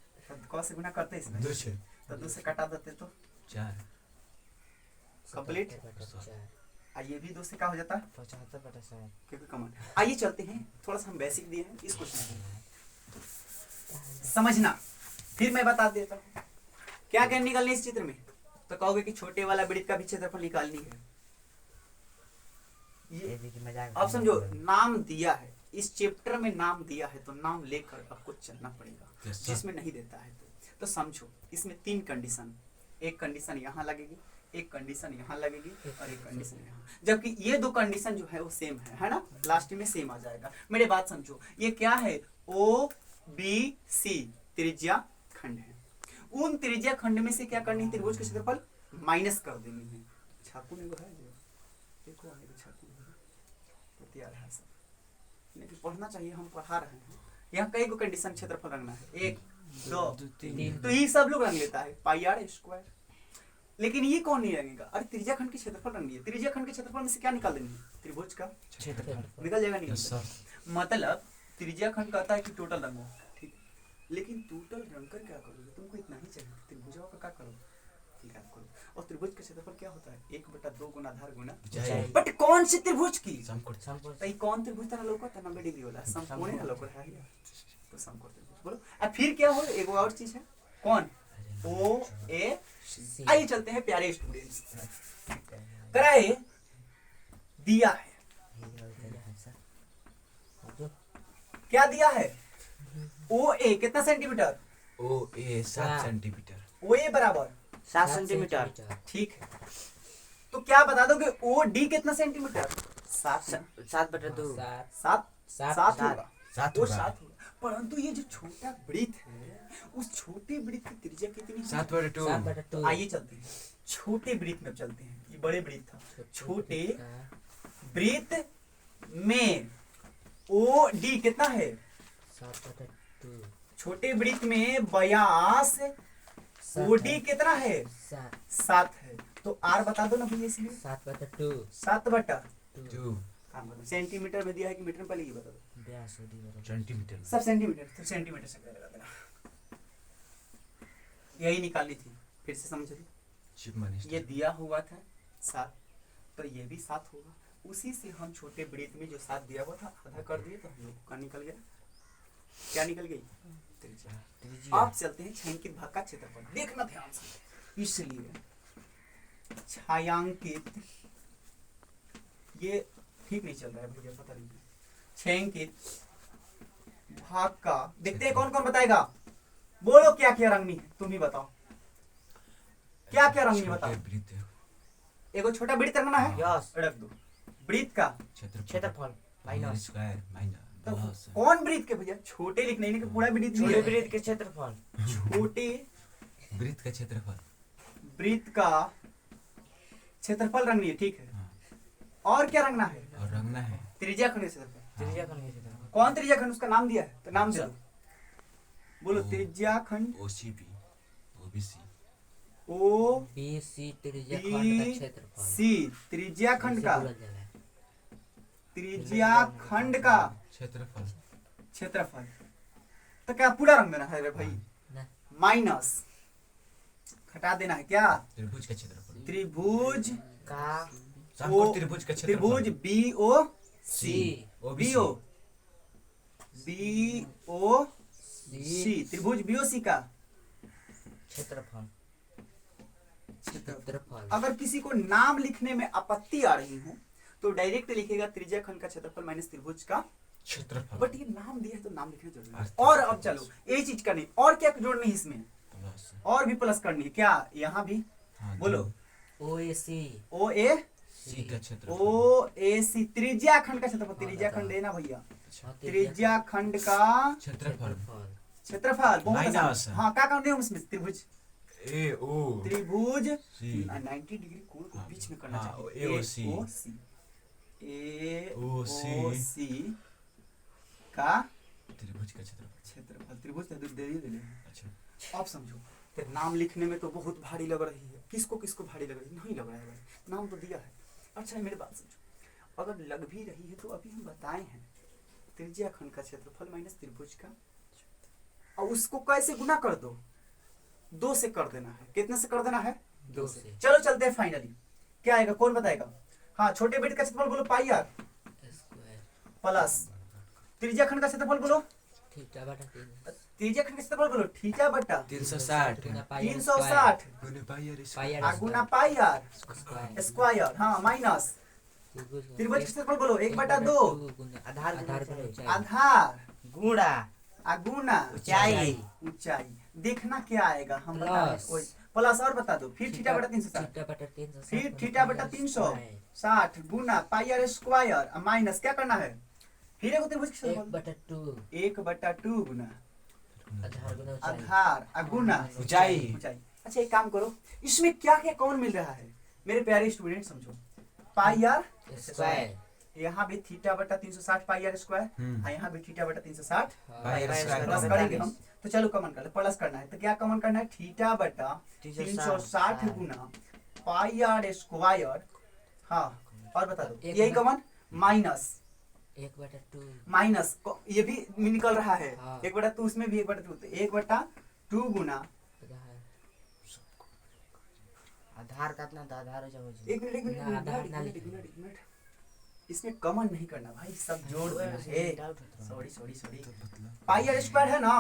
क से गुना करते हैं इसमें 2 से तो 2 से कटा देते तो 4 कंप्लीट। आ ये भी 2 से क्या हो जाता है 75 बटा 7 क्योंकि कॉमन। आइए चलते हैं, थोड़ा सा हम बेसिक दिए हैं इस क्वेश्चन समझना, फिर मैं बता देता हूँ क्या क्या निकालनी इस चित्र में। तो कहोगे कि छोटे वाला वृत्त का भी क्षेत्रफल निकालनी है। ये देखिए मजाक अब समझो नाम दिया है इस चैप्टर में, नाम दिया है तो नाम लेकर आपको चलना पड़ेगा, जिसमें नहीं देता है तो समझो इसमें 3 कंडीशन, एक कंडीशन यहाँ लगेगी, एक कंडीशन यहाँ लगेगी और एक कंडीशन यहाँ, जबकि ये 2 कंडीशन जो है वो सेम है ना, लास्ट में सेम आ जाएगा। मेरे बात समझो, ये क्या है ओ बी सी त्रिज्या खंड है। उन त्रिज्या खंड में से क्या करनी है, त्रिभुज के क्षेत्रफल माइनस कर देनी है। छाकू ने है जो देखो आगे छाकू तो तैयार है सब, लेकिन पढ़ना चाहिए, हम पढ़ा रहे हैं। यहाँ कई गो कंडीशन क्षेत्रफल रखना है, 1 2 3, तो ये सब लोग रंग लेता है पाई आर स्क्वायर, लेकिन ये कौन नहीं रंगेगा। अरे त्रिज्या खंड के क्षेत्रफल रंगी है, त्रिज्या खंड के क्षेत्रफल में से क्या निकाल देंगे, त्रिभुज का क्षेत्रफल निकल जाएगा। नहीं यस सर मतलब त्रिज्या खंड कहता है कि टोटल रंगो, ठीक, लेकिन टोटल रंग कर क्या करोगे, तुमको इतना ही चाहिए, त्रिभुजों का क्या करो याद करो। और त्रिभुज का क्षेत्रफल क्या होता है 1/2 गुना आधार गुना ऊंचाई। बट कौन से त्रिभुज की, समकोण तो ये कौन त्रिभुज तरह लोग का 90 डिग्री वाला समकोण है लोग है या तो समकोण त्रिभुज बोलो। अब फिर क्या हो, एक और चीज है कौन ओ ए सी। आइए चलते हैं प्यारे स्टूडेंट्स, कराए दिया है, क्या दिया है ओ ए कितना सेंटीमीटर, ओ ए 7 सेंटीमीटर, ओ ए बराबर 7 सेंटीमीटर ठीक है। तो क्या बता दोगे ओ डी कितना सेंटीमीटर, 7 बटा 2 सात सात सात होगा, 7 वो होगा 7 होगा। परंतु ये जो छोटा वृत्त है उस छोटे वृत्त की त्रिज्या कितनी है, 7 बटा 2 7 बटा 2 आइए चलते हैं छोटे वृत्त में चलते हैं, ये बड़े वृत्त था, छोटे वृत्त में ओ डी कितना है, 7 बटा 2 छोटे वृत्त में व्यास ओ डी कितना है 7 है। तो आर बता दो ना भैया इसमें 7 बटा 2 7 बटा 2 सेंटीमीटर में दिया है कि मीटर में, पहले ये बता दो। व्यास ओडी बराबर सेंटीमीटर सब सेंटीमीटर, तो सेंटीमीटर से लगा देना, यही निकालनी थी। फिर से समझ लो, शिव मनीष ये दिया हुआ था 7 तो ये भी 7 होगा, उसी से हम छोटे वृत्त में जो 7 दिया हुआ था आधा कर दिए तो हम लोग का निकल गया, क्या निकल गई त्रिज्या। आप चलते हैं छायांकित भाग का क्षेत्रफल, देखना ध्यान से, इसलिए छायांकित ये ठीक नहीं चल रहा है मुझे पता नहीं, छायांकित भाग का देखते हैं कौन कौन बताएगा, बोलो क्या क्या रंगनी है, तुम ही बताओ क्या क्या रंगनी है, बताओ। एगो छोटा वृत्त रंगना है, यस रख दो वृत्त का क्षेत्रफल माइनस स्क्वायर तो माइनस कौन वृत्त के भैया, छोटे लिखना है कि पूरा वृत्त नहीं छोटे है। वृत्त के क्षेत्रफल छोटे वृत्त का क्षेत्रफल वृत्त का क्षेत्रफल रंगनी है, ठीक है। हाँ। और क्या रंगना है, और रंगना है त्रिज्या खंड का क्षेत्रफल। त्रिज्या खंड के क्षेत्रफल कौन त्रिज्या खंड, उसका नाम दिया है तो नाम दे दो, बोलो ओ। त्रिज्या खंड OCB OBC O B C त्रिज्या खंड का बी क्षेत्रफल सी त्रिज्या खंड का, बोला जाएगा त्रिज्या खंड का क्षेत्रफल क्षेत्रफल। तो क्या पूरा रंग देना है रे भाई, ना माइनस हटा देना है क्या, त्रिभुज का क्षेत्रफल त्रिभुज का समकोण त्रिभुज का क्षेत्रफल त्रिभुज B O C B O B O C त्रिभुज बी ओ सी का क्षेत्रफल क्षेत्रफल अगर किसी को नाम लिखने में आपत्ति आ रही हो तो डायरेक्ट लिखेगा त्रिज्या खंड का क्षेत्रफल माइनस त्रिभुज का क्षेत्रफल बट ये नाम दिया है तो नाम लिखना जरूरी है। अर्थ- और अब चलो ये चीज करनी और क्या जोड़नी है इसमें प्लस और भी प्लस करनी है क्या यहाँ भी हाँ, बोलो ओएसी ओ ए सी का क्षेत्रफल ओ ए सी त्रिज्या खंड का क्षेत्रफल त्रिज्या खंड देना भैया त्रिज्या खंड का क्षेत्रफल क्षेत्रफल बहुत माइनस। आसान। हाँ क्या करते हैं उसमें त्रिभुज ए ओ त्रिभुज सी 90 डिग्री कोण को बीच में करना हाँ, चाहिए AOC AOC OC AOC का त्रिभुज का क्षेत्रफल क्षेत्रफल त्रिभुज तो दे दिए अच्छा अब समझो तो नाम लिखने में तो बहुत भारी लग रही है किसको किसको भारी लग रही है नहीं लग रहा है भाई नाम तो दिया है अच्छा मेरी बात समझो अगर लग भी रही है तो अभी हम बताए हैं त्रिज्या खंड का क्षेत्रफल माइनस त्रिभुज का और उसको कैसे गुना कर दो 2 से कर देना है कितने से कर देना है 2 से चलो चलते हैं फाइनली क्या आएगा कौन बताएगा हाँ छोटे बेटे का क्षेत्रफल बोलो पाई आर स्क्वायर प्लस त्रिज्या खंड का क्षेत्रफल बोलो थीटा बटा 3 त्रिज्या खंड का क्षेत्रफल बोलो थीटा बटा 360 360 गुने पाई आर पाई आर आगुना पाई आर स्क्वायर स्क्वायर हाँ माइनस त्रिभुज का क्षेत्रफल बोलो 1/2 आधार आधार गुना ऊंचाई आधार गुणा आगुना ऊंचाई ऊंचाई देखना क्या आएगा हम प्लस। बता वही प्लस और बता दो फिर थीटा बटा 360 थीटा बटा 360 फिर थीटा बटा 360 गुना पाई आर स्क्वायर माइनस क्या करना है फिर एक त्रिभुज का क्षेत्रफल 1/2 गुना आधार गुना ऊंचाई आधार अगुना ऊंचाई ऊंचाई अच्छा एक काम करो इसमें क्या क्या कॉमन मिल रहा है मेरे प्यारे स्टूडेंट समझो पाई आर स्क्वायर यहाँ भी थीटा बटा 360 पाई आर स्क्वायर और यहाँ भी थीटा बटा 360 पाई आर स्क्वायर प्लस करेंगे हम तो चलो कॉमन कर ले प्लस करना है तो क्या कॉमन करना है थीटा बटा 360 गुना पाई आर स्क्वायर हाँ और बता दो एक यही मिनट। कॉमन माइनस 1/2 माइनस ये भी निकल रहा है हाँ। 1/2 उसमें भी 1/2 गुना आधार का इतना तो आधार हो जाओ एक मिनट एक मिनट, एक मिनट, आधार एक ना मिनट, एक मिनट, एक मिनट। इसमें कॉमन नहीं करना भाई सब जोड़ देना है sorry sorry sorry pi are square है ना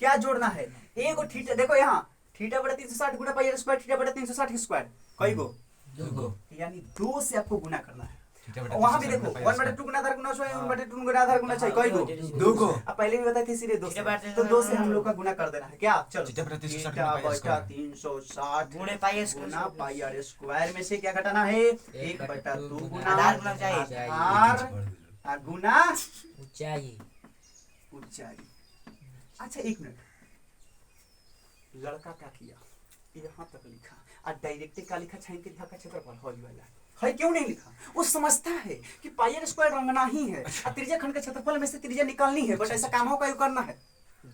क्या जोड़ना है एक थीटा देखो यहाँ थीटा बटा 360 गुना पाई आर स्क्वायर थीटा बटा 360 स्क्वायर कई गो दो यानी 2 से आपको गुना करना है थीटा बटा वहां भी 360 देखो पाई आर 1/2 गुना आधार गुना चाहिए 1/2 गुना आधार गुना चाहिए कई गो दो को अब पहले भी बताए थे सीधे 2 थीटा बटा तो 2 से हम लोग का गुना कर देना है क्या चलो थीटा बटा 360 थीटा गुना पाई आर बटा स्क्वायर 360 गुणे पाई आर गुना स्क्वायर पाई आर स्क्वायर में से क्या घटाना है 1/2 गुना आधार गुना चाहिए आधार गुना ऊंचाई ऊंचाई अच्छा एक मिनट लड़का क्या किया यहाँ तक लिखा और डायरेक्ट क्या लिखा छाइन के लिखा का क्षेत्रफल हॉल वाला है क्यों नहीं लिखा वो समझता है कि पाई आर स्क्वायर रंगना ही है और त्रिज्या खंड के क्षेत्रफल में से त्रिज्या निकालनी है बट ऐसा काम हो का करना है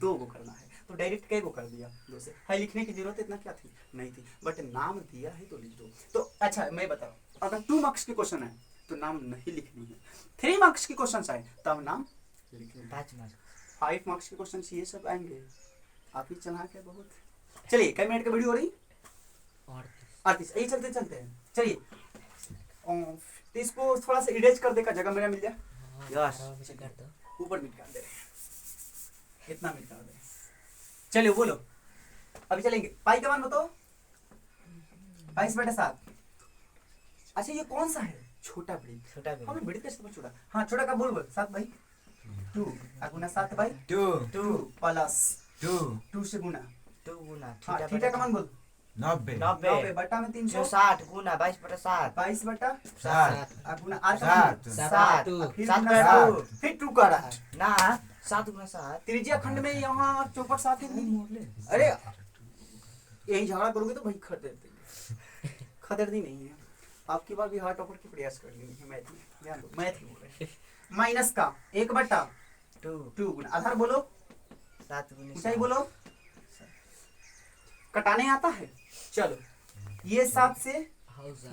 2 गो करना है तो डायरेक्ट कई गो कर दिया 2 से है लिखने की जरूरत इतना क्या थी नहीं थी बट नाम दिया है तो लिख दो तो अच्छा मैं बताऊं अगर 2 मार्क्स के क्वेश्चन है तो नाम नहीं लिखनी है 3 मार्क्स के क्वेश्चन आए तब नाम लिखनी है 5 मार्क्स 5 मार्क्स के क्वेश्चन ये सब आएंगे आप ही चला के बहुत चलिए कई मिनट की वीडियो हो रही 38 यही चलते चलते हैं चलिए तो इसको थोड़ा सा इरेज कर देगा जगह मेरा मिल जाए यस कर दो ऊपर मिट कर दे कितना मिट कर दे चलिए बोलो अभी चलेंगे पाई का मान बताओ 22/7 अच्छा ये कौन सा है छोटा वृत्त छोटा भी हमें वृत्त कैसे छोटा हाँ छोटा का बोल 7 भाई 2 गुना 7 भाई 2 2 प्लस 2 2 से गुना 2 गुना हाँ थीटा का मान बोल 90 90 बटा में 360 गुना 22/7 22 बटा 7 गुना आर का मान 7 फिर 7 गुना का 7 फिर 2 का रहा है ना 7 गुना 7 त्रिज्या खंड में यहाँ चौपट 7 है अरे यही झगड़ा करोगे तो भाई खतरदी नहीं है आपकी बार भी हार्ट ऑफर की प्रयास कर लेनी है मैथ में ध्यान दो मैथ ही बोल रहे हैं माइनस का 1/2 गुना आधार बोलो 7 गुना ऊंचाई बोलो कटाने आता है चलो ये 7 से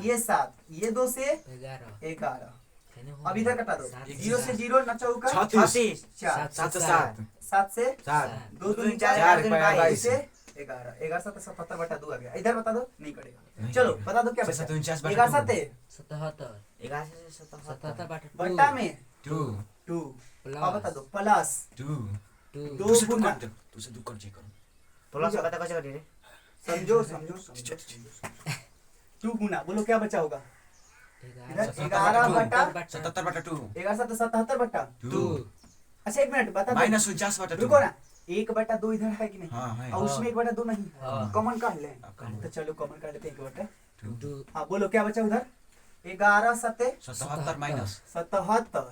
ये 7 ये 2 से 11 अब इधर कटा दो 0 से 0 न चौका 36 4 7 से 7 7 से 7 2 2 चार, 4 4 22 से 11 11 7 77/2 आ गया इधर बता दो नहीं कटेगा नहीं चलो कटेगा। बता दो क्या 7 बचा 49 11 7 77 11 से 77 बट्टा में 2 2 प्लस अब बता दो प्लस 2 2 से 2 गुना कर दो 2 से 2 कर जी करो प्लस बता कैसे करी रे समझो समझो समझो समझो। 2 गुना बोलो क्या बचा होगा? इधर 11 बटा 77 बटा 2 11 7 77 बटा 2 अच्छा 1 मिनट बता दो। माइनस 49 बटा 2 रुको ना 1 बटा 2 इधर है कि नहीं? हाँ है और उसमें 1 बटा 2 नहीं हाँ। कॉमन काट ले। अब कम तो चलो कॉमन काट लेते हैं 1 बटा 2 हाँ बोलो क्या बचा उधर? 11 7 77 माइनस 77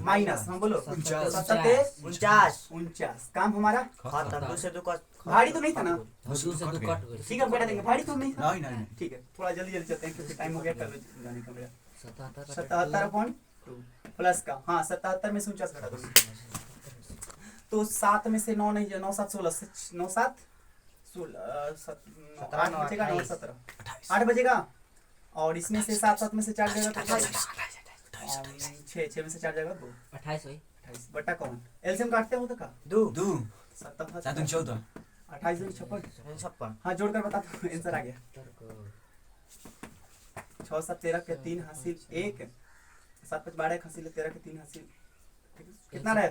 माइनस हम बोलो 49 49 49 काम हमारा खत्म। 2 से 2 का भारी तो नहीं था ना? 2 से 2 कट गई ठीक है हम घटा देंगे भारी तो नहीं था। नहीं नहीं ठीक है थोड़ा जल्दी जल्दी चलते हैं क्योंकि टाइम हो गया कल जाने का मेरा। 77 77.2 प्लस का हाँ 77 में से 49 घटा दो तो 7 में से 9 नहीं 9 7 16 से 9 7 16 8 बचेगा 9 17 8 बजेगा और इसमें से 7 7 में से 4 जाएगा तो 6 में से 4 जाएगा 2 28 हुई 28 बटा कौन एलसीएम काटते हो तो का 2 2 7 7 14 28 56 56 हाँ जोड़कर बता दो आंसर आ गया 6 7 13 के 3 हासिल 1 7 5 12 हासिल 13 के 3 हासिल कितना रहे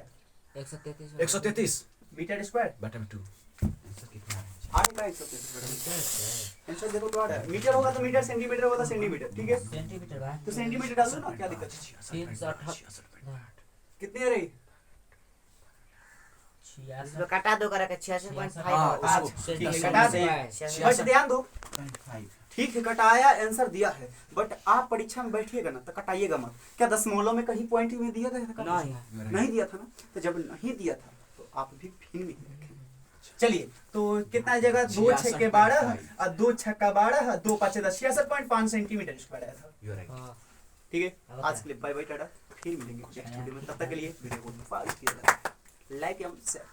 133 133 मीटर स्क्वायर बटा 2 आंसर कितना है? आगे का 133 आंसर देखो तो आ रहा है मीटर होगा तो मीटर सेंटीमीटर होगा तो सेंटीमीटर ठीक है सेंटीमीटर बा तो सेंटीमीटर डाल दो ना क्या दिक्कत है 368 कितनी रही 66 इसमें काटा दो करा के 66.5 हाँ, होगा। उसको ठीक है कटा दे 66 बट ध्यान दो 5 ठीक है कटाया आंसर दिया है बट आप परीक्षा में बैठिएगा ना तो कटाइएगा मत क्या दशमलव में कहीं पॉइंट में दिया था नहीं नहीं दिया था ना तो जब नहीं दिया था तो आप भी फिर भी रखें चलिए तो कितना जगह 2 6 के 12 और 2 6 का 12 2 5 10 66.5 सेंटीमीटर स्क्वायर आया था यू राइट हां ठीक है आज के लिए बाय बाय टाटा फिर मिलेंगे नेक्स्ट वीडियो में तब तक के लिए वीडियो को लाइक एवं शेयर